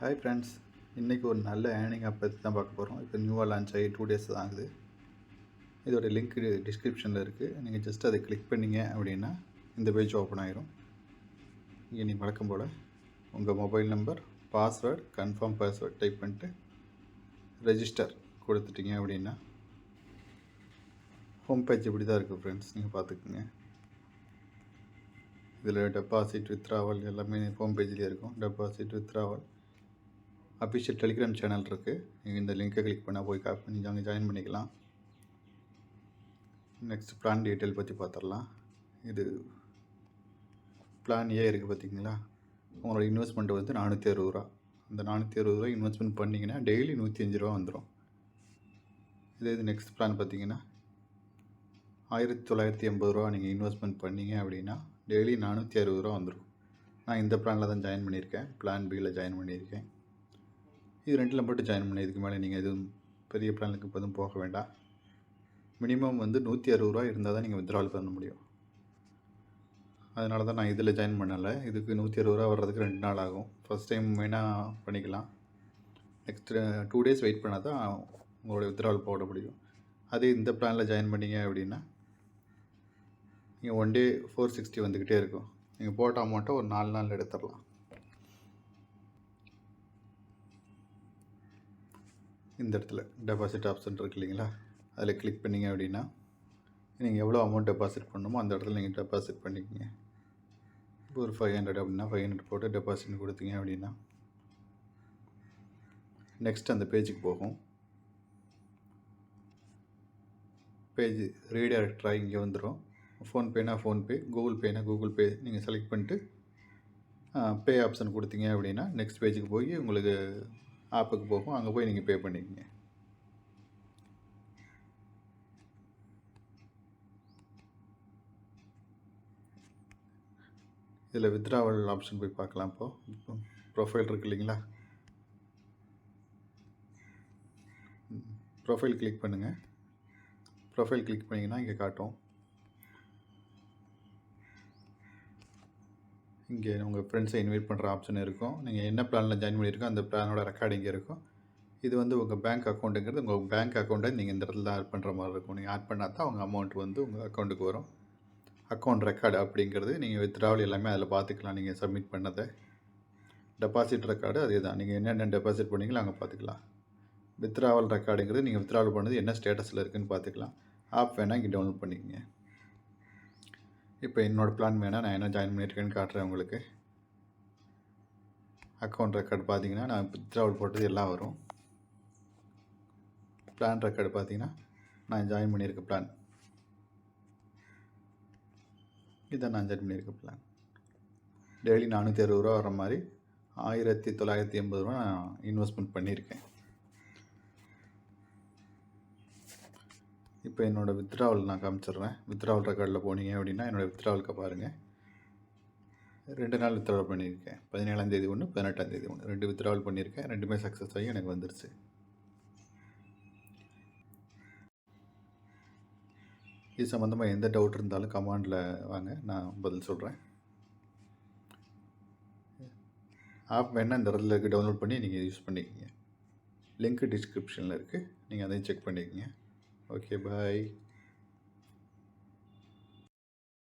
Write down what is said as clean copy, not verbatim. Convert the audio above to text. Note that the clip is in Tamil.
ஹாய் ஃப்ரெண்ட்ஸ், இன்றைக்கி ஒரு நல்ல ஏர்னிங் ஆப் பற்றி தான் பார்க்க போகிறோம். இப்போ நியூவாக லான்ச் ஆகி 2 டேஸ் தான் ஆகுது. இதோட லிங்க் டிஸ்கிரிப்ஷனில் இருக்குது. நீங்கள் ஜஸ்ட் அதை கிளிக் பண்ணிங்க அப்படின்னா இந்த பேஜ் ஓப்பன் ஆகிரும். இங்கே நீங்கள் வழக்கம் போல் உங்கள் mobile number, password, confirm password type பண்ணிட்டு ரெஜிஸ்டர் கொடுத்துட்டீங்க அப்படின்னா ஹோம் பேஜ் இப்படி தான் இருக்குது ஃப்ரெண்ட்ஸ். நீங்கள் பார்த்துக்குங்க. இதில் டெபாசிட், வித்ட்ராவல் எல்லாமே ஹோம் பேஜ்லேயே இருக்கும். Deposit, withdrawal, official Telegram channel இருக்குது. நீங்கள் இந்த லிங்க்கை கிளிக் பண்ணால் போய் காப்பி பண்ணி அங்கே ஜாயின் பண்ணிக்கலாம். நெக்ஸ்ட் பிளான் டீட்டெயில் பற்றி பார்த்துடலாம். இது பிளான் ஏ இருக்குது பார்த்தீங்களா. உங்களோட இன்வெஸ்ட்மெண்ட் வந்து 460 ரூபா. அந்த 460 ரூபா இன்வெஸ்ட்மெண்ட் பண்ணிங்கன்னா டெய்லி 105 ரூபா வந்துடும். இது நெக்ஸ்ட் பிளான் பார்த்தீங்கன்னா 1980 ரூபா நீங்கள் இன்வெஸ்ட்மெண்ட் பண்ணிங்க அப்படின்னா டெய்லி 460 ரூபா வந்துடும். நான் இந்த பிளானில் தான் ஜாயின் பண்ணியிருக்கேன். பிளான் பியில் ஜாயின் பண்ணியிருக்கேன். இது ரெண்டில் மட்டும் ஜாயின் பண்ணி இதுக்கு மேலே நீங்கள் எதுவும் பெரிய பிளானுக்கு இப்போ எதுவும் போக வேண்டாம். மினிமம் வந்து 160 ரூபா இருந்தால் தான் நீங்கள் வித்ட்ராவல் பண்ண முடியும். அதனால தான் நான் இதில் ஜாயின் பண்ணலை. இதுக்கு 160 ரூபா வர்றதுக்கு 2 நாள் ஆகும். ஃபஸ்ட் டைம் வேணால் பண்ணிக்கலாம். நெக்ஸ்ட்டு 2 டேஸ் வெயிட் பண்ணால் தான் உங்களோட வித்ட்ராவல் போட முடியும். அதே இந்த பிளானில் ஜாயின் பண்ணிங்க அப்படின்னா நீங்கள் 1 டே 460 வந்துக்கிட்டே இருக்கும். நீங்கள் போட்ட அமௌண்ட்டை ஒரு 4 நாள் எடுத்துடலாம். இந்த இடத்துல டெபாசிட் ஆப்ஷன் இருக்குது இல்லைங்களா, அதில் கிளிக் பண்ணிங்க அப்படின்னா நீங்கள் எவ்வளோ அமௌண்ட் டெபாசிட் பண்ணணுமோ அந்த இடத்துல நீங்கள் டெபாசிட் பண்ணிக்கோங்க. இப்போ ஒரு 500 அப்படின்னா 500 போட்டு டெபாசிட் கொடுத்தீங்க அப்படின்னா நெக்ஸ்ட் அந்த பேஜுக்கு போகும். பேஜ் ரீடைரக்டராக இங்கே வந்துடும். ஃபோன்பேனா ஃபோன்பே, கூகுள் பேனா கூகுள் பே நீங்கள் செலக்ட் பண்ணிட்டு பே ஆப்ஷன் கொடுத்தீங்க அப்படின்னா நெக்ஸ்ட் பேஜுக்கு போய் உங்களுக்கு ஆப்புக்கு போகும். அங்கே போய் நீங்கள் பே பண்ணிக்கங்க. இதில் வித்ட்ராவல் ஆப்ஷன் போய் பார்க்கலாம். இப்போ ப்ரொஃபைல் இருக்குது இல்லைங்களா, ப்ரொஃபைல் கிளிக் பண்ணுங்கள். ப்ரொஃபைல் கிளிக் பண்ணிங்கன்னா இங்கே காட்டும். இங்கே உங்கள் ஃப்ரெண்ட்ஸை இன்வைட் பண்ணுற ஆப்ஷன் இருக்கும். நீங்கள் என்ன பிளானில் ஜாயின் பண்ணியிருக்கோ அந்த பிளானோட ரெக்கார்டிங் இருக்கும். இது வந்து உங்கள் பேங்க் அக்கௌண்ட்டுங்கிறது உங்கள் பேங்க் அக்கௌண்ட்டை நீங்கள் இந்த இடத்துல ஆட் பண்ணுற மாதிரி இருக்கும். நீங்கள் ஆட் பண்ணால் தான் உங்கள் அமௌண்ட் வந்து உங்கள் அக்கௌண்ட்டுக்கு வரும். அக்கௌண்ட் ரெக்கார்டு அப்படிங்கிறது நீங்கள் வித்ட்ராவல் எல்லாமே அதில் பார்த்துக்கலாம். நீங்கள் சப்மிட் பண்ணதை டெபாசிட் ரெக்கார்டு அதே தான். நீங்கள் என்னென்ன டெபாசிட் பண்ணீங்களோ அங்கே பார்த்துக்கலாம். வித்ட்ராவல் ரெக்கார்டுங்கிறது நீங்கள் வித்ட்ராவல் பண்ணது என்ன ஸ்டேட்டஸில் இருக்குதுன்னு பார்த்துக்கலாம். ஆப் வேணால் இங்கே டவுன்லோட் பண்ணிக்கோங்க. இப்போ என்னோடய பிளான் வேணால் நான் என்ன ஜாயின் பண்ணியிருக்கேன்னு காட்டுறேன் உங்களுக்கு. அக்கௌண்ட் ரெக்கார்டு பார்த்தீங்கன்னா நான் வித்ட்ராவல் போட்டது எல்லாம் வரும். பிளான் ரெக்கார்டு பார்த்தீங்கன்னா நான் ஜாயின் பண்ணியிருக்க பிளான், இதை நான் ஜாயின் பண்ணியிருக்க பிளான். டெய்லி 460 ரூபா வர மாதிரி 1980 ரூபா நான் இன்வெஸ்ட்மெண்ட் பண்ணியிருக்கேன். இப்போ என்னோடய வித்ட்ராவல் நான் காமிச்சிட்றேன். வித்ட்ராவல் ரெக்கார்டில் போனீங்க அப்படின்னா என்னோடய வித்ட்ராவலுக்கு பாருங்கள். 2 நாள் வித்ட்ராவல் பண்ணியிருக்கேன். 17ஆம் தேதி ஒன்று, 18ஆம் தேதி ஒன்று, 2 வித்ட்ராவல் பண்ணியிருக்கேன். 2மே சக்ஸஸ் ஆகி எனக்கு வந்துருச்சு. இது சம்மந்தமாக எந்த டவுட் இருந்தாலும் கமெண்டில் வாங்க, நான் பதில் சொல்கிறேன். ஆப் வேணால் இந்த இடத்துல இருக்குது, டவுன்லோட் பண்ணி நீங்கள் யூஸ் பண்ணிக்கோங்க. லிங்க் டிஸ்கிரிப்ஷனில் இருக்குது, நீங்கள் அதையும் செக் பண்ணிக்கோங்க. ஓகே, பாய்.